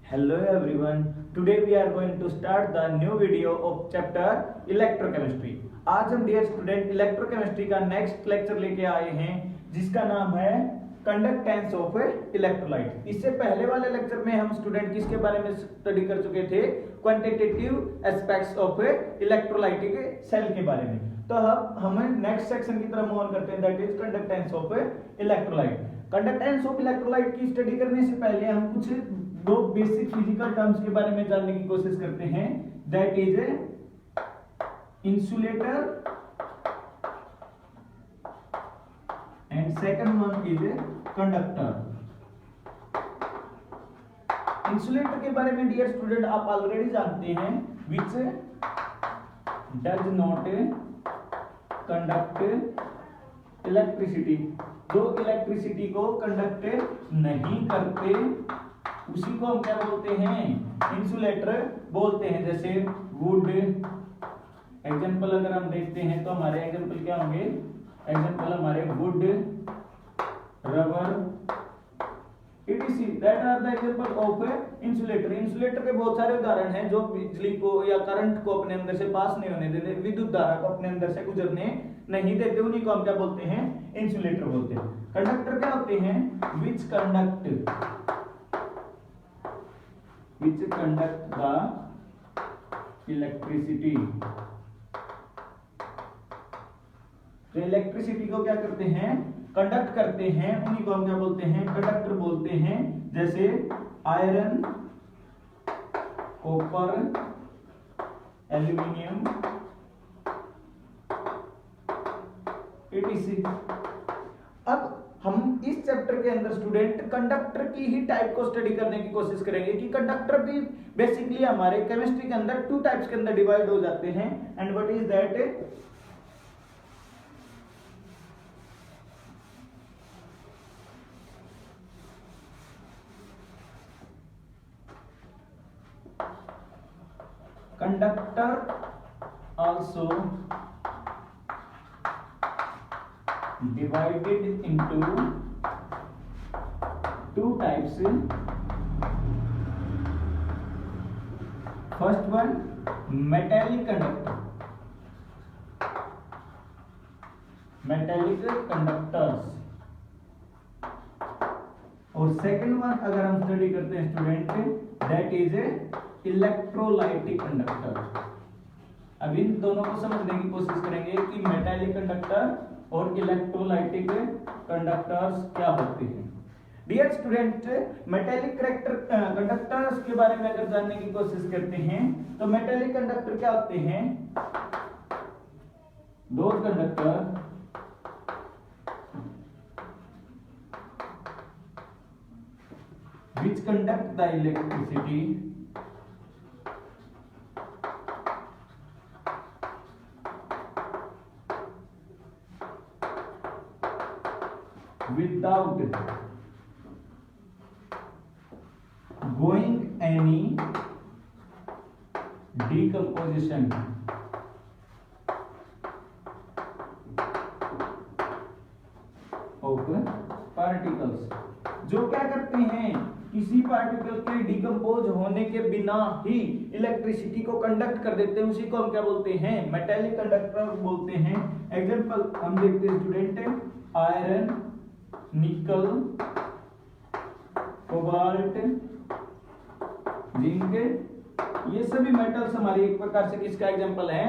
Hello everyone. Today we are going to start the new video of chapter electrochemistry. आज हम dear student electrochemistry का next lecture लेके आए हैं जिसका नाम है कंडक्टेंस ऑफ इलेक्ट्रोलाइट। इससे पहले वाले लेक्चर में हम स्टूडेंट किसके बारे में स्टडी कर चुके थे? Quantitative aspects of electrolytic cell के बारे में। तो अब हम नेक्स्ट सेक्शन की तरफ मूव ऑन करते हैं, that is conductance of electrolyte. Conductance of electrolyte की स्टडी करने से पहले हम कुछ दो बेसिक फिजिकल टर्म्स के बारे में जानने की कोशिश करते हैं, that is insulator and second one is conductor. Insulator के बारे में डियर स्टूडेंट आप ऑलरेडी जानते हैं, which does not conduct electricity, जो इलेक्ट्रिसिटी को कंडक्ट नहीं करते उसी को हम क्या बोलते हैं? इंसुलेटर बोलते हैं। जैसे वुड एग्जांपल अगर हम देखते हैं तो हमारे एग्जांपल क्या होंगे? एग्जांपल हमारे wood, rubber, etc, that are the example of insulator. Insulator के बहुत सारे उदाहरण हैं जो बिजली को या करंट को अपने अंदर से पास नहीं होने देते, विद्युत धारा को अपने अंदर से गुजरने नहीं देते, उन्हीं को हम क्या बोलते हैं? इंसुलेटर बोलते हैं। कंडक्टर क्या होते हैं? विच कंडक्ट द इलेक्ट्रिसिटी। तो इलेक्ट्रिसिटी को क्या करते हैं? कंडक्ट करते हैं, उन्हीं को हम क्या बोलते हैं? कंडक्टर बोलते हैं। जैसे आयरन, कॉपर, एल्यूमिनियम, etc। अब हम इस चैप्टर के अंदर स्टूडेंट कंडक्टर की ही टाइप को स्टडी करने की कोशिश करेंगे कि कंडक्टर भी बेसिकली हमारे केमिस्ट्री के अंदर टू टाइप्स के अंदर डिवाइड हो जाते हैं, and what is that? Conductor also divided into two types. First one, metallic conductor, metallic conductors, और सेकंड वन अगर हम स्टडी करते हैं student, that is electrolytic conductor. अब इन दोनों को समझने की कोशिश करेंगे कि मेटालिक कंडक्टर और इलेक्ट्रोलाइटिक कंडक्टर्स क्या होते हैं। डियर स्टूडेंट, मेटालिक कंडक्टर्स के बारे में अगर जानने की कोशिश करते हैं तो मेटालिक कंडक्टर क्या होते हैं? Those conductor which conduct the electricity without going any decomposition of particles। जो क्या करते हैं? किसी पार्टिकल के डिकम्पोज होने के बिना ही इलेक्ट्रिसिटी को कंडक्ट कर देते हैं, उसी को हम क्या बोलते हैं? मेटालिक कंडक्टर बोलते हैं। एग्जांपल हम देखते हैं स्टूडेंट, आयरन, निकल, कोबाल्ट, जिंक, ये सभी मेटल्स हमारी एक प्रकार से किसका एग्जांपल है?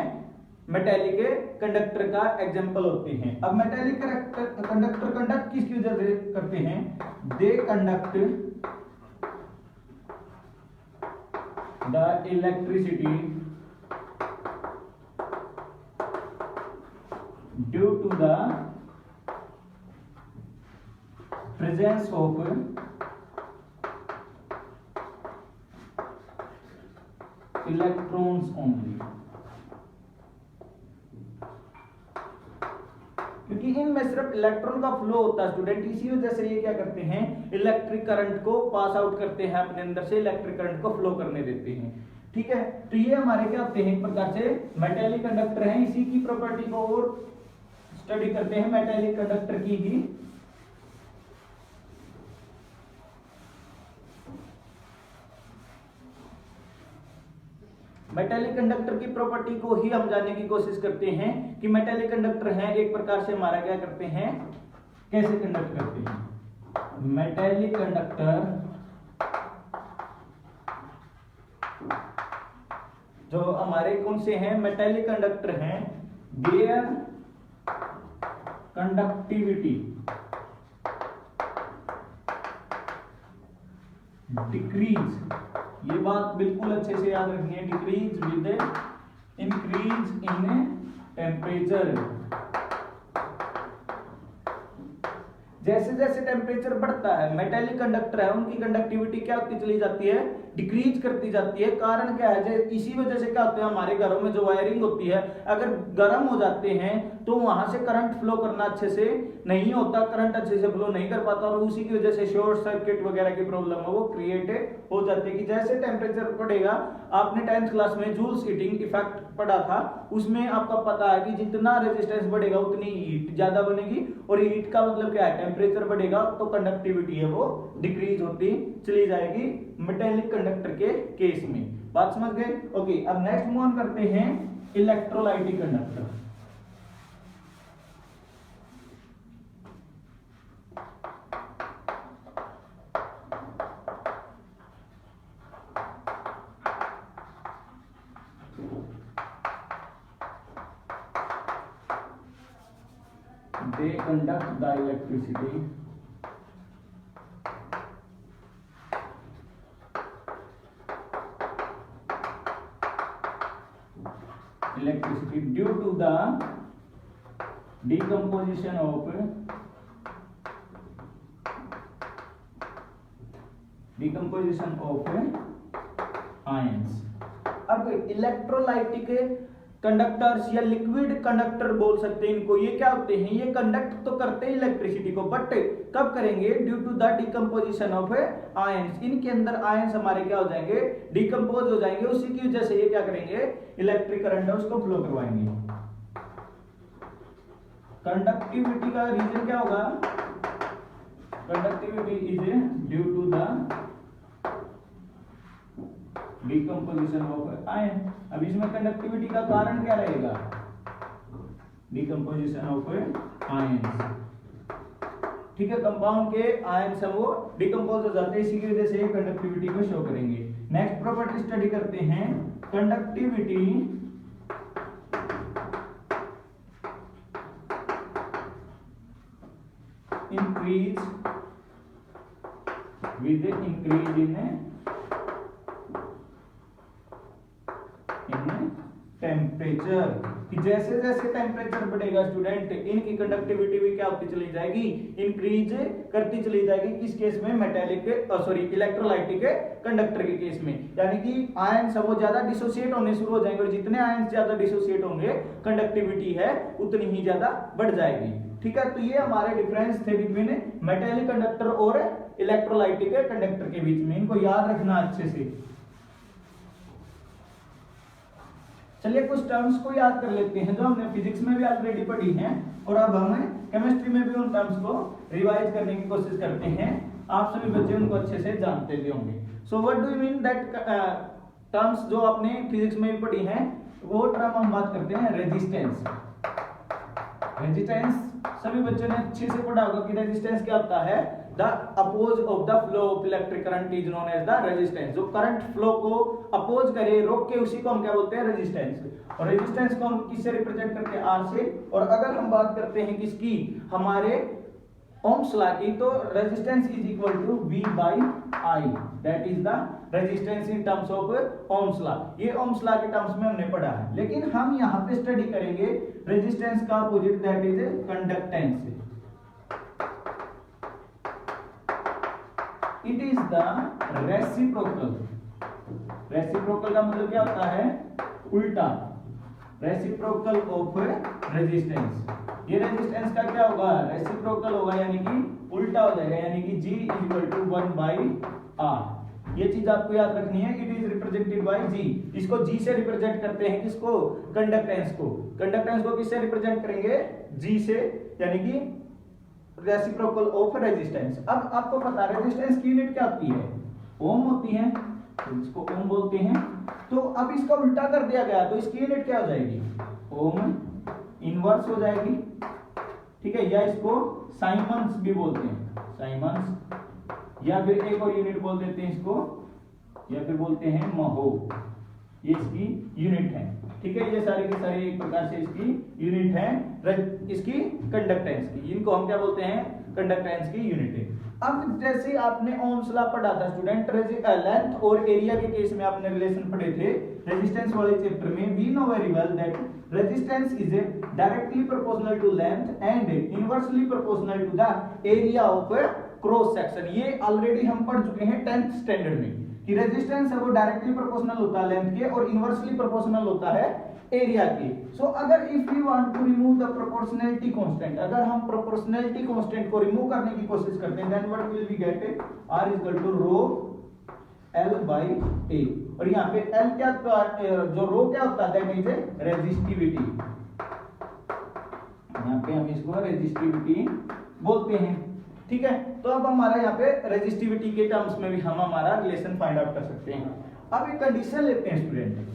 मेटालिक कंडक्टर का एग्जांपल होते हैं। अब मेटालिक कंडक्टर कंडक्ट किसकी वजह से करते हैं? They conduct the electricity due to the presence of electrons only। क्योंकि इनमें सिर्फ इलेक्ट्रॉन का फ्लो होता है स्टूडेंट, इसी वजह से ये क्या करते हैं? इलेक्ट्रिक करंट को पास आउट करते हैं, अपने अंदर से इलेक्ट्रिक करंट को फ्लो करने देते हैं। ठीक है, तो ये हमारे क्या होते हैं? एक प्रकार से मेटालिक कंडक्टर हैं। इसी की प्रॉपर्टी को और स्टडी करते हैं, मेटालिक कंडक्टर की ही। मेटेलिक कंडक्टर की प्रॉपर्टी को ही हम जानने की कोशिश करते हैं कि मेटेलिक कंडक्टर है एक प्रकार से हमारा क्या करते हैं, कैसे कंडक्ट करते हैं। मेटेलिक कंडक्टर जो हमारे कौन से हैं, मेटेलिक कंडक्टर हैं, देयर कंडक्टिविटी डिक्रीज, ये बात बिल्कुल अच्छे से याद रखनी है, decrease with increase in temperature. जैसे जैसे टेम्परेचर बढ़ता है मेटेलिक कंडक्टर है उनकी कंडक्टिविटी क्या होती चली जाती है, डिक्रीज करती जाती है। कारण क्या है, इसी वजह से क्या होता है, हमारे घरों में जो वायरिंग होती है अगर गर्म हो जाते हैं तो वहां से करंट फ्लो करना अच्छे से नहीं होता, करंट अच्छे से फ्लो नहीं कर पाता और उसी की वजह से शॉर्ट सर्किट वगैरह की प्रॉब्लम है वो क्रिएट हो जाती है। कि जैसे टेम्परेचर बढ़ेगा, आपने 10th क्लास में जूल्स हीटिंग इफेक्ट पढ़ा था, उसमें आपका पता है कि जितना रेजिस्टेंस बढ़ेगा उतनी हीट ज्यादा बनेगी, और हीट का मतलब क्या है, टेम्परेचर बढ़ेगा तो कंडक्टिविटी है वो डिक्रीज होती चली जाएगी मेटेलिक कंडक्टर के केस में। बात समझ गए? ओके, अब नेक्स्ट मूव ऑन करते हैं electrolytic conductor. They conduct the electricity due to the decomposition of ions। अब इलेक्ट्रोलाइटिक कंडक्टर्स या लिक्विड कंडक्टर बोल सकते हैं इनको, ये क्या होते हैं, ये कंडक्ट तो करते हैं इलेक्ट्रिसिटी को, बट कब करेंगे, due to the decomposition of ions. इनके अंदर आयंस हमारे क्या हो जाएंगे, डिकम्पोज हो जाएंगे, उसी की वजह से ये क्या करेंगे, इलेक्ट्रिक करंट है उसको फ्लो करवाएंगे। कंडक्टिविटी का रीजन क्या होगा, conductivity is due to the decomposition of ion. अब इसमें कंडक्टिविटी का कारण क्या रहेगा, डिकम्पोजिशन ऑफ आयंस। ठीक है, कंपाउंड के आयंस है वो डिकम्पोज हो जाते हैं, इसी की वजह से कंडक्टिविटी को शो करेंगे। नेक्स्ट प्रॉपर्टी स्टडी करते हैं, conductivity increase with increase in temperature. कि जैसे जैसे टेम्परेचर बढ़ेगा स्टूडेंट, इनकी कंडक्टिविटी भी क्या होती चली जाएगी, इंक्रीज करती चली जाएगी। किस केस में, मेटेलिक इलेक्ट्रोलाइटिक कंडक्टर के केस में, यानी कि आयंस वो ज्यादा डिसोसिएट होने शुरू हो जाएंगे, और जितने आयंस ज्यादा डिसोसिएट होंगे कंडक्टिविटी है उतनी ही ज्यादा बढ़ जाएगी। ठीक है, तो ये हमारे डिफरेंस थे बिटवीन मेटेलिक कंडक्टर और इलेक्ट्रोलाइटिक कंडक्टर के बीच में, इनको याद रखना अच्छे से। चलिए कुछ टर्म्स को याद कर लेते हैं जो हमने फिजिक्स में भी ऑलरेडी पढ़ी हैं, और अब हम केमिस्ट्री में भी उन टर्म्स को रिवाइज करने की कोशिश करते हैं। आप सभी बच्चे उनको अच्छे से जानते भी होंगे। So what do you mean that terms जो आपने फिजिक्स में भी पढ़ी हैं, वो टर्म हम बात करते हैं रेजिस्टेंस। रेजिस्टेंस सभी बच्चों ने अच्छे से पढ़ा होगा कि रेजिस्टेंस क्या होता है, the oppose of the flow of electric current is known as the resistance. जो करंट फ्लो को अपोज करे, रोक के, उसी को हम क्या बोलते हैं, रेजिस्टेंस। और रेजिस्टेंस को हम किससे रिप्रेजेंट करते हैं, आर से। और अगर हम बात करते हैं किसकी, हमारे ओम्स लॉ की, तो resistance is equal to V by I, that is the resistance in terms of ohm's law. ये ओम्स लॉ के टर्म्स में हमने पढ़ा है, लेकिन हम यहाँ पे स्टडी करेंगे रेजिस्टेंस का opposite, that is conductance. It is the reciprocal. Reciprocal का मतलब क्या होता है, उल्टा, रेसिप्रोकल ऑफ रेजिस्टेंस। ये रेजिस्टेंस का क्या होगा, रेसिप्रोकल होगा, यानी कि उल्टा हो जाएगा, यानी कि G is equal to 1 by R। ये चीज आपको याद रखनी है, it is represented by G। इसको G से रिप्रेजेंट करते हैं, किसको, कंडक्टेंस को। कंडक्टेंस को किससे रिप्रेजेंट करेंगे, G से, यानी कि रेसिप्रोकल ऑफ रेजिस्टेंस। अब आपको पता है रेजिस्टेंस की यूनिट क्या होती है, ओम होती है। तो इसको ओम बोलते हैं। तो अब इसका उल्टा कर दिया गया तो इसकी यूनिट क्या हो जाएगी, ओम इनवर्स हो जाएगी, ठीक है। या इसको साइमंस भी बोलते हैं, साइमंस, या फिर एक और यूनिट बोल देते हैं इसको, या फिर बोलते हैं महो, ये इसकी यूनिट है, ठीक है। ये सारे के सारे एक प्रकार से इसकी यूनिट है, इसकी कंडक्टेंस की, इनको हम क्या बोलते हैं, कंडक्टेंस की यूनिट है। अब जैसे आपने ओम्स लॉ पढ़ा था स्टूडेंट, लेंथ और एरिया के केस में आपने रिलेशन पढ़े थे रेजिस्टेंस वाले चैप्टर में, we know very well that resistance is directly proportional to length and inversely proportional to the area of cross section. ये ऑलरेडी हम पढ़ चुके हैं 10th स्टैंडर्ड में कि रेजिस्टेंस है वो डायरेक्टली प्रोपोर्शनल होता है लेंथ के और इनवर्सली प्रोपोर्शनल होता है एरिया के। सो अगर if we want to remove the proportionality constant, अगर हम प्रोपोर्शनैलिटी कांस्टेंट को रिमूव करने की कोशिश करते हैं, then what will we get, r equal to rho L by A। और यहाँ पे L क्या, जो रो क्या होता है, दैट इज रेजिस्टिविटी, यहाँ पे हम इसको रेजिस्टिविटी बोलते हैं, ठीक है। तो अब हमारा यहाँ पे रेजिस्टिविटी के टर्म्स में भी हम हमारा रिलेशन फाइंड आउट कर सकते हैं। अब एक कंडीशन लेते हैं स्टूडेंट,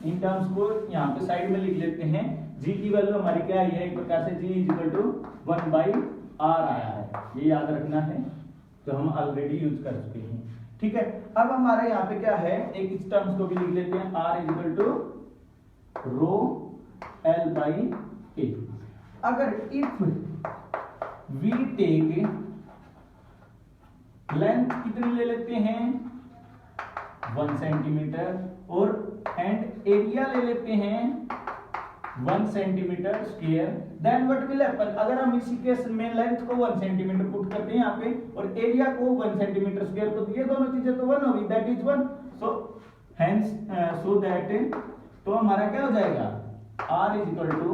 इन टर्म्स को यहाँ पे साइड में लिख लेते हैं। g की वैल्यू हमारी क्या है, एक प्रकार से g इक्वल टू 1/r आया है, ये याद रखना है, जो हम ऑलरेडी यूज कर चुके हैं, ठीक है। अब हमारे यहाँ पे क्या है, एक इस टर्म्स को भी लिख लेते हैं, r equal to rho L by A। अगर इफ वी टेक लेंथ कितनी ले लेते हैं, 1 सेंटीमीटर, और एंड एरिया ले लेते हैं 1 centimetre square, then what will happen, अगर हम इसी केस में लेंथ को 1 सेंटीमीटर पुट करते हैं यहाँ पे और एरिया को 1 सेंटीमीटर स्क्वायर, तो ये दोनों चीजें तो 1 होगी, that is 1। So hence so that, तो हमारा क्या हो जाएगा, R is equal to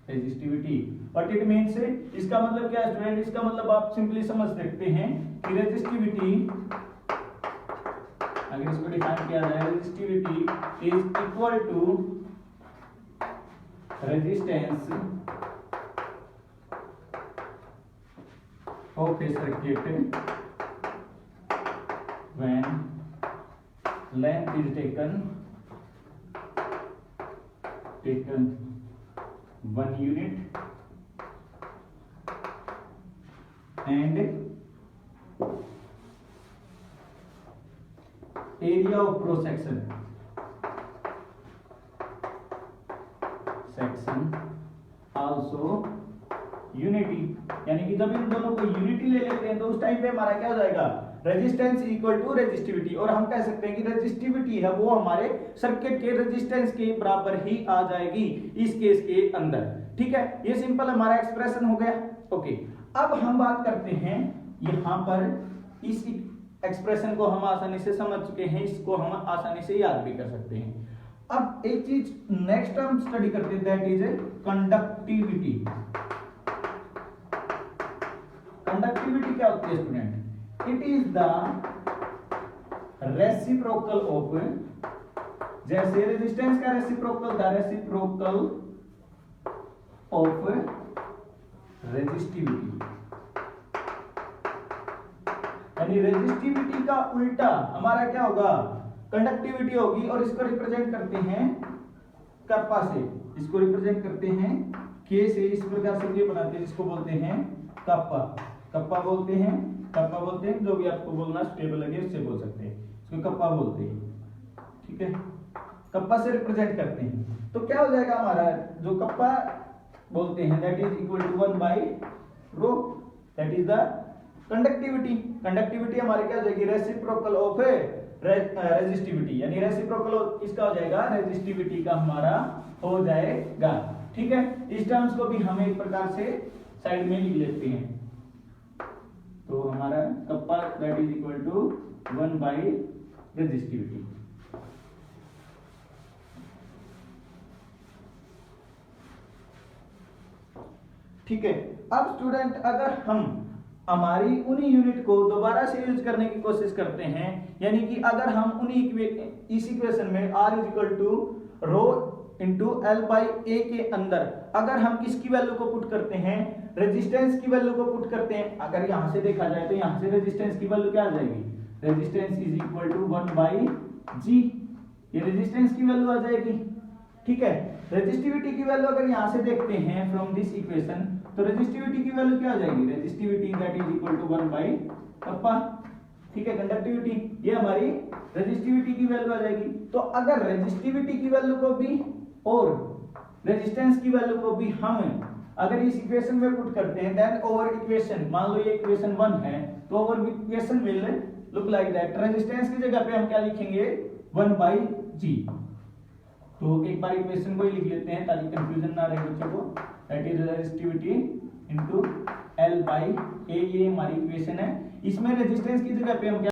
resistivity. What it means, इसका मतलब क्या है स्टूडेंट, इसका मतलब आप सिंपली समझ सकते हैं कि रेजिस्टिविटी, अगर इसको डिफाइन किया जाए, resistivity is equal to resistance of a circuit when length is taken 1 unit and area of cross section also unity, यानी कि जब इन दोनों को यूनिटी ले लेते हैं तो उस टाइम पे हमारा क्या हो जाएगा, रेजिस्टेंस इक्वल टू रेजिस्टिविटी। और हम कह सकते हैं कि रेजिस्टिविटी है वो हमारे सर्किट के रेजिस्टेंस के बराबर ही आ जाएगी इस केस के अंदर, ठीक है। ये सिंपल हमारा एक्सप्रेशन हो गया, ओके। अब हम बात करते हैं यहाँ पर, इस एक्सप्रेशन को हम आसानी से समझ चुके हैं, इसको हम आसानी से याद भी कर सकते हैं। अब एक चीज नेक्स्ट हम स्टडी करते हैं, दैट इज कंडक्टिविटी। कंडक्टिविटी क्या होती है student, it is the reciprocal of, जैसे रेजिस्टेंस का reciprocal, the reciprocal of resistivity, यानी रेजिस्टिविटी का उल्टा हमारा क्या होगा, कंडक्टिविटी होगी। और इसको रिप्रेजेंट करते हैं कप्पा से, इसको रिप्रेजेंट करते हैं के से, इस प्रकार से ये बनाते हैं, जिसको बोलते हैं कप्पा, कप्पा बोलते हैं, कप्पा बोलते हैं, जो भी आपको बोलना स्टेबल लगे उससे बोल सकते हैं, इसको कप्पा बोलते हैं, ठीक है। कप्पा से रिप्रेजेंट करते हैं, तो क्या हो जाएगा हमारा, जो कप्पा बोलते हैं, दैट इज इक्वल टू 1/रो, that is the conductivity. Conductivity हमारे क्या हो जाएगी, रेसिप्रोकल ऑफ रेजिस्टिविटी, यानी रेसिप्रोकल इसका हो जाएगा, रेजिस्टिविटी का हमारा हो जाएगा, ठीक है। इस टर्म्स को भी हम एक प्रकार से साइड में लिख लेते हैं, तो हमारा kappa that is equal to 1/रेजिस्टिविटी। ठीक है। अब स्टूडेंट अगर हम हमारी उन्हीं यूनिट को दोबारा से यूज करने की कोशिश करते हैं, यानी कि अगर हम उन्हीं इस इक्वेशन में r is equal to rho into L by A के अंदर अगर हम किसकी वैल्यू को पुट करते हैं, रेजिस्टेंस की वैल्यू को पुट करते हैं, अगर यहां से देखा जाए तो यहां से रेजिस्टेंस की वैल्यू क्या आ जाएगी, resistance is equal to 1 by G, ये रेजिस्टेंस की वैल्यू आ जाएगी। ठीक है, रेजिस्टिविटी की वैल्यू अगर यहां से देखते हैं फ्रॉम दिस इक्वेशन, तो रेजिस्टिविटी की वैल्यू क्या आ जाएगी, resistivity that is equal to 1 by kappa. ठीक है, कंडक्टिविटी ये हमारी रेजिस्टिविटी की वैल्यू आ जाएगी। तो अगर रेजिस्टिविटी की वैल्यू को भी और रेजिस्टेंस की वैल्यू को भी हम अगर इस इक्वेशन में पुट करते हैं, देन ओवर इक्वेशन, मान लो ये इक्वेशन 1 है, तो over equation will look like that. Resistance की जगह पे हम क्या लिखेंगे, 1 बाई जी। तो एक बार इक्वेशन को ही लिख लेते हैं ताकि कंफ्यूजन ना रहे बच्चों को। That is resistivity into L by A, ये हमारी इक्वेशन है। इसमें रेजिस्टेंस की जगह पे हम क्या